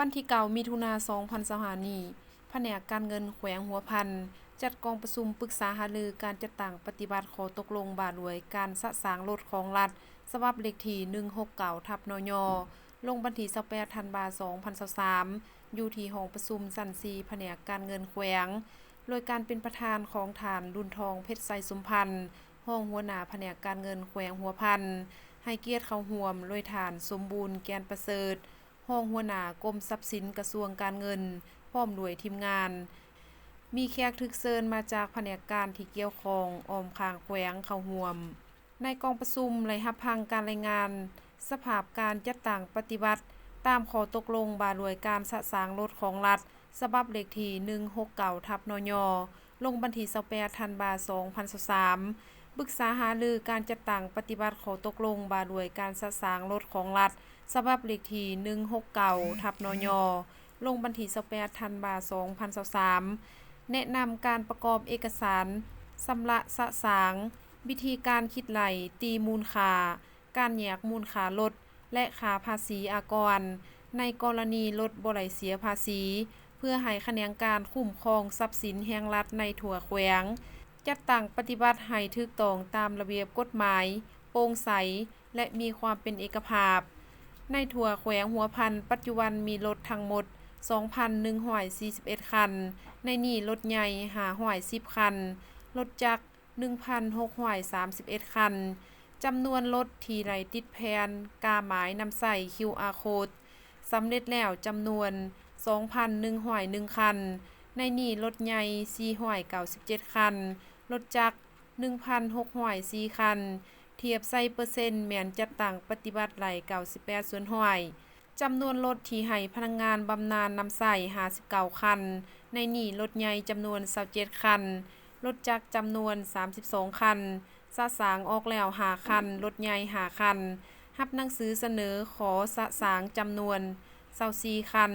วันที่9มิถุนายน2025นี้แผนกการเงินแขวงหัวพันจัดกองประชุมปรึกษาหารือการจัดตั้งปฏิบัติข้อตกลงบ่ารวยการสะสางรถของรัฐฉบับเลขที่169/นย.ลงวันที่28ธันวาคม2023อยู่ที่ห้องประชุมชั้น4แผนกการเงินแขวงโดยการเป็นประธานของฐานดุลทองเพชรไสสมพันธ์รองหัวหน้าแผนกการเงินแขวงหัวพันให้เกียรติเข้าร่วมโดยฐานสมบูรณ์แกนประเสริฐรองหัวหน้ากรมทรัพย์สินกระทรวงการเงินพร้อมด้วยทีมงานมีแขกถึกเชิญมาจากแผนกการที่เกี่ยวข้องอ้อมข้างแขวงเข้าร่วมในกองประชุมได้รับฟังการรายงานสภาพการจัดตั้งปฏิบัติตามข้อตกลงบ่ารวยการสะสางรถของรัฐฉบับเลขที่169/นย.ลงวันที่28ธันวาคม2023ปรึกษาหารือการจัดตั้งปฏิบัติข้อตกลงบ่ารวยการสะสางรถของรัฐฉบับเลขที่169/นย.ลงวันที่28ธันวาคม2023แนะนำการประกอบเอกสารชำระสะสางวิธีการคิดไหลตีมูลค่าการแยกมูลค่ารถและค่าภาษีอากรในกรณีรถบ่ได้เสียภาษีเพื่อให้คะแนนการคุ้มครองทรัพย์สินแห่งรัฐในทั่วแขวงจัดตั้งปฏิบัติให้ถูกต้องตามระเบียบกฎหมายโปร่งใสและมีความเป็นเอกภาพในทั่วแขวงหัวพันปัจจุบันมีรถทั้งหมด 2,141 คันในนี้รถใหญ่510 คันรถจักร 1,631 คันจำนวนรถที่ได้ติดแผ่นกาหมายนำใส่ QR Code สำเร็จแล้วจำนวน 2,101 คันในนี้รถใหญ่497 คันรถจักร 1,604 คันเทียบใส่เปอร์เซ็นต์แม่นจัดตั้งปฏิบัติไหล98ส่วนห้อยจำนวนรถที่ให้พนักงานบำนาญนำใส่59 คันในนี้รถใหญ่จำนวน27 คันรถจักรจำนวน32 คันสะสางออกแล้ว5 คันรถใหญ่5 คันรับหนังสือเสนอขอสะสางจำนวน24 คัน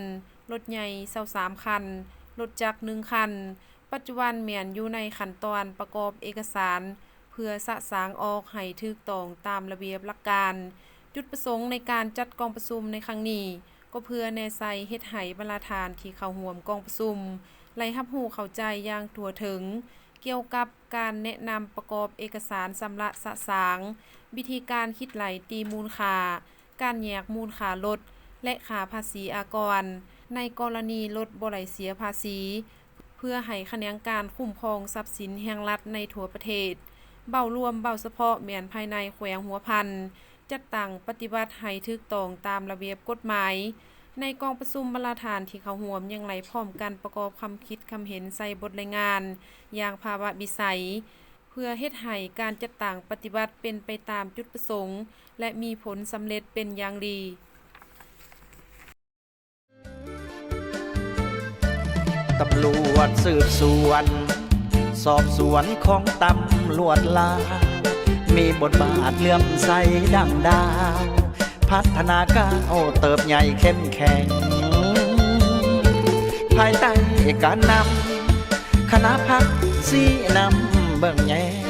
รถใหญ่23 คันรถจักร1 คันปัจจุบันแม่นอยู่ในขั้นตอนประกอบเอกสารเพื่อสะสางออกให้ถูกต้องตามระเบียบหลักการจุดประสงค์ในการจัดกองประชุมในครั้งนี้ก็เพื่อแน่ใจเฮ็ดให้บรรดาฐานที่เข้าร่วมกองประชุมได้รับรู้เข้าใจอย่างทั่วถึงเกี่ยวกับการแนะนำประกอบเอกสารชำระสะสางวิธีการคิดไหลตีมูลค่าการแยกมูลค่ารถและค่าภาษีอากรในกรณีรถบ่ได้เสียภาษีเพื่อให้คะแนนการคุ้มครองทรัพย์สินแห่งรัฐในทั่วประเทศเบ้ารวมเบ้าเฉพาะแม่นภายในแขวงหัวพันจัดตั้งปฏิบัติให้ถูกต้องตามระเบียบกฎหมายในกองประชุมบรรดาฐานที่เข้าร่วมยังไหลพร้อมกันประกอบคำคิดคำเห็นใส่บทรายงานอย่างภาวะวิสัยเพื่อเฮ็ดให้การจัดตั้งปฏิบัติเป็นไปตามจุดประสงค์และมีผลสำเร็จเป็นอย่างดีตำรวจสืบสวนสอบสวนของตำรวจลาวมีบทบาทเลื่อมใสดังดาวพัฒนาก้าวเติบใหญ่เข้มแข็งภายใต้การนำคณะพักสีนำเบิ่งแยง